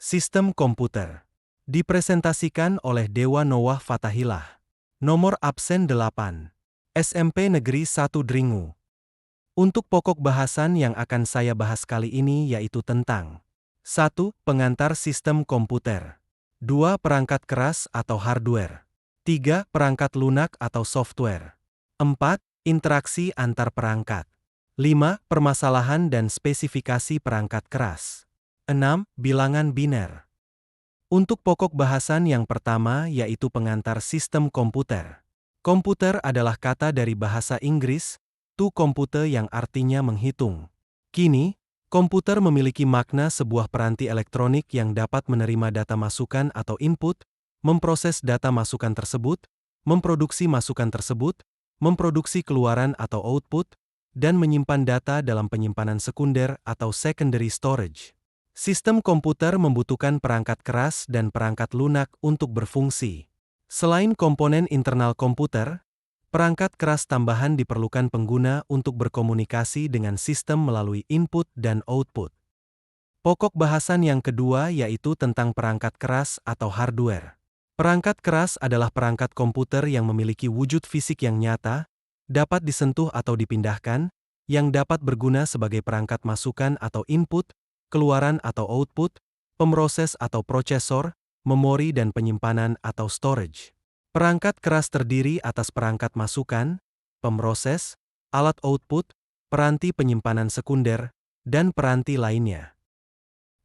Sistem komputer. Dipresentasikan oleh Dewa Noah Fatahillah. Nomor absen 8. SMP Negeri 1 Dringu. Untuk pokok bahasan yang akan saya bahas kali ini yaitu tentang 1. Pengantar sistem komputer. 2. Perangkat keras atau hardware. 3. Perangkat lunak atau software. 4. Interaksi antar perangkat. 5. Permasalahan dan spesifikasi perangkat keras. 6. Bilangan biner. Untuk pokok bahasan yang pertama yaitu pengantar sistem komputer. Komputer adalah kata dari bahasa Inggris, to compute yang artinya menghitung. Kini, komputer memiliki makna sebuah peranti elektronik yang dapat menerima data masukan atau input, memproses data masukan tersebut, memproduksi masukan tersebut, memproduksi keluaran atau output, dan menyimpan data dalam penyimpanan sekunder atau secondary storage. Sistem komputer membutuhkan perangkat keras dan perangkat lunak untuk berfungsi. Selain komponen internal komputer, perangkat keras tambahan diperlukan pengguna untuk berkomunikasi dengan sistem melalui input dan output. Pokok bahasan yang kedua yaitu tentang perangkat keras atau hardware. Perangkat keras adalah perangkat komputer yang memiliki wujud fisik yang nyata, dapat disentuh atau dipindahkan, yang dapat berguna sebagai perangkat masukan atau input, keluaran atau output, pemroses atau prosesor, memori dan penyimpanan atau storage. Perangkat keras terdiri atas perangkat masukan, pemroses, alat output, peranti penyimpanan sekunder, dan peranti lainnya.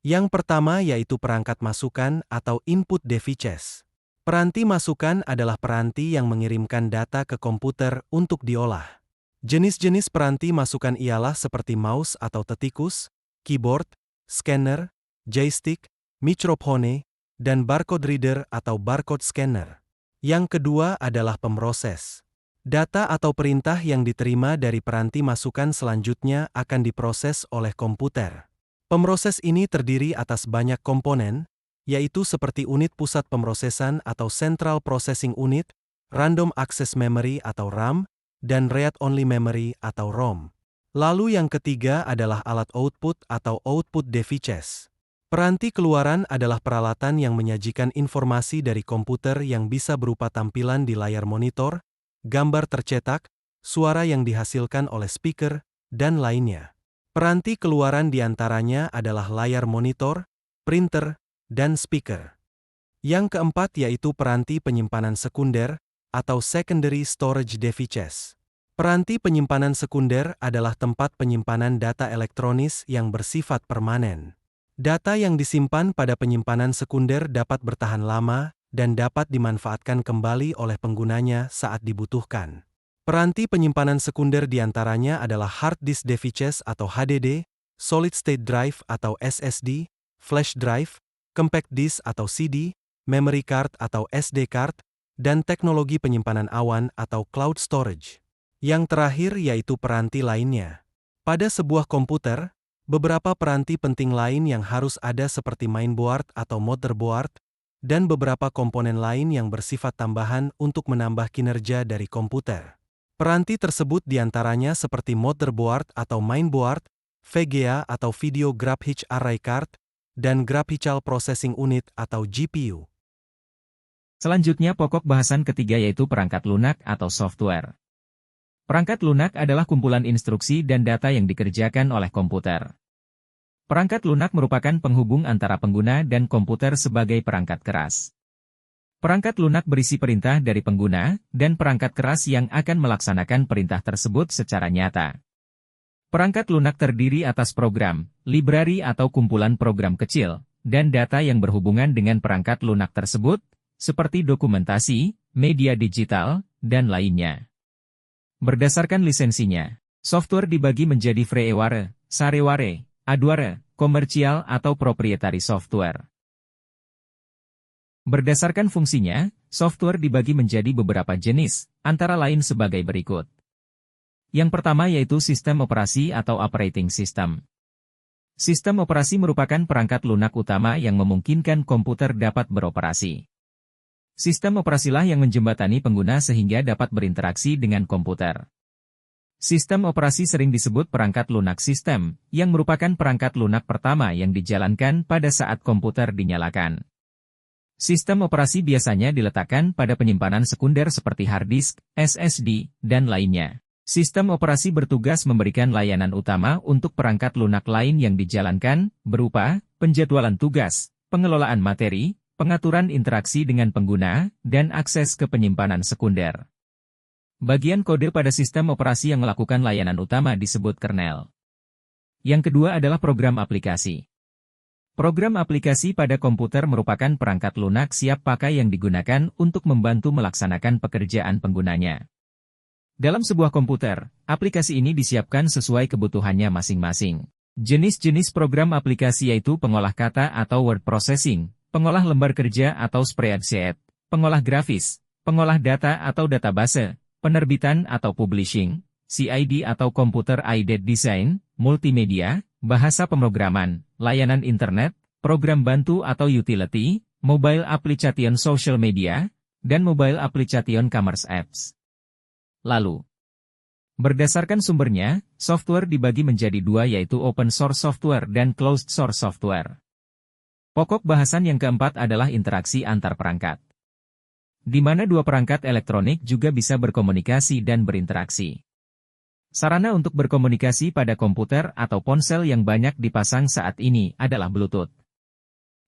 Yang pertama yaitu perangkat masukan atau input devices. Peranti masukan adalah peranti yang mengirimkan data ke komputer untuk diolah. Jenis-jenis peranti masukan ialah seperti mouse atau tetikus, keyboard, scanner, joystick, microphone, dan barcode reader atau barcode scanner. Yang kedua adalah pemroses. Data atau perintah yang diterima dari peranti masukan selanjutnya akan diproses oleh komputer. Pemroses ini terdiri atas banyak komponen, yaitu seperti unit pusat pemrosesan atau Central Processing Unit, Random Access Memory atau RAM, dan Read-Only Memory atau ROM. Lalu yang ketiga adalah alat output atau output devices. Peranti keluaran adalah peralatan yang menyajikan informasi dari komputer yang bisa berupa tampilan di layar monitor, gambar tercetak, suara yang dihasilkan oleh speaker, dan lainnya. Peranti keluaran diantaranya adalah layar monitor, printer, dan speaker. Yang keempat yaitu peranti penyimpanan sekunder atau secondary storage devices. Peranti penyimpanan sekunder adalah tempat penyimpanan data elektronis yang bersifat permanen. Data yang disimpan pada penyimpanan sekunder dapat bertahan lama dan dapat dimanfaatkan kembali oleh penggunanya saat dibutuhkan. Peranti penyimpanan sekunder diantaranya adalah hard disk devices atau HDD, solid state drive atau SSD, flash drive, compact disk atau CD, memory card atau SD card, dan teknologi penyimpanan awan atau cloud storage. Yang terakhir yaitu peranti lainnya. Pada sebuah komputer, beberapa peranti penting lain yang harus ada seperti mainboard atau motherboard, dan beberapa komponen lain yang bersifat tambahan untuk menambah kinerja dari komputer. Peranti tersebut diantaranya seperti motherboard atau mainboard, VGA atau Video Graphics Array Card, dan Graphical Processing Unit atau GPU. Selanjutnya pokok bahasan ketiga yaitu perangkat lunak atau software. Perangkat lunak adalah kumpulan instruksi dan data yang dikerjakan oleh komputer. Perangkat lunak merupakan penghubung antara pengguna dan komputer sebagai perangkat keras. Perangkat lunak berisi perintah dari pengguna, dan perangkat keras yang akan melaksanakan perintah tersebut secara nyata. Perangkat lunak terdiri atas program, library atau kumpulan program kecil, dan data yang berhubungan dengan perangkat lunak tersebut, seperti dokumentasi, media digital, dan lainnya. Berdasarkan lisensinya, software dibagi menjadi freeware, shareware, hardware, komersial atau proprietary software. Berdasarkan fungsinya, software dibagi menjadi beberapa jenis, antara lain sebagai berikut. Yang pertama yaitu sistem operasi atau operating system. Sistem operasi merupakan perangkat lunak utama yang memungkinkan komputer dapat beroperasi. Sistem operasilah yang menjembatani pengguna sehingga dapat berinteraksi dengan komputer. Sistem operasi sering disebut perangkat lunak sistem, yang merupakan perangkat lunak pertama yang dijalankan pada saat komputer dinyalakan. Sistem operasi biasanya diletakkan pada penyimpanan sekunder seperti hard disk, SSD, dan lainnya. Sistem operasi bertugas memberikan layanan utama untuk perangkat lunak lain yang dijalankan, berupa penjadwalan tugas, pengelolaan materi, pengaturan interaksi dengan pengguna, dan akses ke penyimpanan sekunder. Bagian kode pada sistem operasi yang melakukan layanan utama disebut kernel. Yang kedua adalah program aplikasi. Program aplikasi pada komputer merupakan perangkat lunak siap pakai yang digunakan untuk membantu melaksanakan pekerjaan penggunanya. Dalam sebuah komputer, aplikasi ini disiapkan sesuai kebutuhannya masing-masing. Jenis-jenis program aplikasi yaitu pengolah kata atau word processing, pengolah lembar kerja atau spreadsheet, pengolah grafis, pengolah data atau database, penerbitan atau publishing, CID atau Computer Aided Design, multimedia, bahasa pemrograman, layanan internet, program bantu atau utility, mobile application social media, dan mobile application commerce apps. Lalu, berdasarkan sumbernya, software dibagi menjadi dua yaitu open source software dan closed source software. Pokok bahasan yang keempat adalah interaksi antar perangkat, di mana dua perangkat elektronik juga bisa berkomunikasi dan berinteraksi. Sarana untuk berkomunikasi pada komputer atau ponsel yang banyak dipasang saat ini adalah Bluetooth.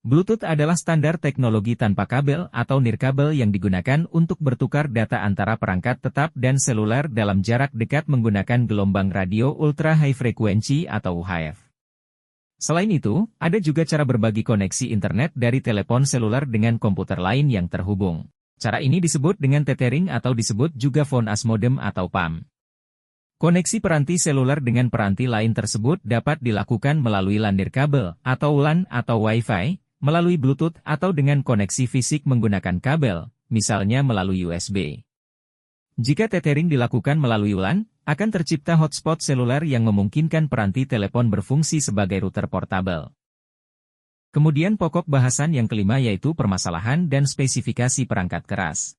Bluetooth adalah standar teknologi tanpa kabel atau nirkabel yang digunakan untuk bertukar data antara perangkat tetap dan seluler dalam jarak dekat menggunakan gelombang radio ultra high frequency atau UHF. Selain itu, ada juga cara berbagi koneksi internet dari telepon seluler dengan komputer lain yang terhubung. Cara ini disebut dengan tethering atau disebut juga phone as modem atau PAM. Koneksi peranti seluler dengan peranti lain tersebut dapat dilakukan melalui LAN nirkabel, atau LAN atau Wi-Fi, melalui Bluetooth atau dengan koneksi fisik menggunakan kabel, misalnya melalui USB. Jika tethering dilakukan melalui LAN, akan tercipta hotspot seluler yang memungkinkan peranti telepon berfungsi sebagai router portabel. Kemudian pokok bahasan yang kelima yaitu permasalahan dan spesifikasi perangkat keras.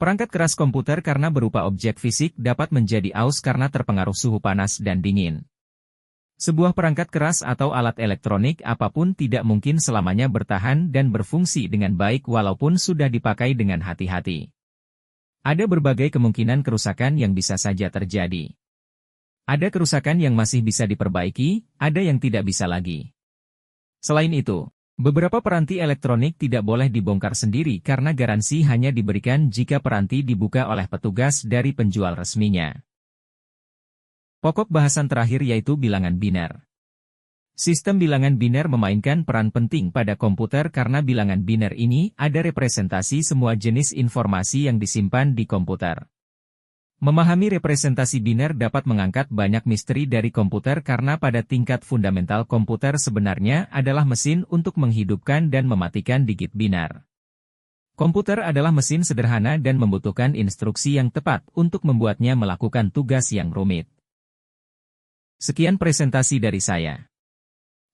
Perangkat keras komputer karena berupa objek fisik dapat menjadi aus karena terpengaruh suhu panas dan dingin. Sebuah perangkat keras atau alat elektronik apapun tidak mungkin selamanya bertahan dan berfungsi dengan baik walaupun sudah dipakai dengan hati-hati. Ada berbagai kemungkinan kerusakan yang bisa saja terjadi. Ada kerusakan yang masih bisa diperbaiki, ada yang tidak bisa lagi. Selain itu, beberapa peranti elektronik tidak boleh dibongkar sendiri karena garansi hanya diberikan jika peranti dibuka oleh petugas dari penjual resminya. Pokok bahasan terakhir yaitu bilangan biner. Sistem bilangan biner memainkan peran penting pada komputer karena bilangan biner ini ada representasi semua jenis informasi yang disimpan di komputer. Memahami representasi biner dapat mengangkat banyak misteri dari komputer karena pada tingkat fundamental komputer sebenarnya adalah mesin untuk menghidupkan dan mematikan digit binar. Komputer adalah mesin sederhana dan membutuhkan instruksi yang tepat untuk membuatnya melakukan tugas yang rumit. Sekian presentasi dari saya.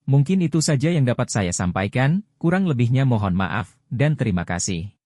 Mungkin itu saja yang dapat saya sampaikan, kurang lebihnya mohon maaf, dan terima kasih.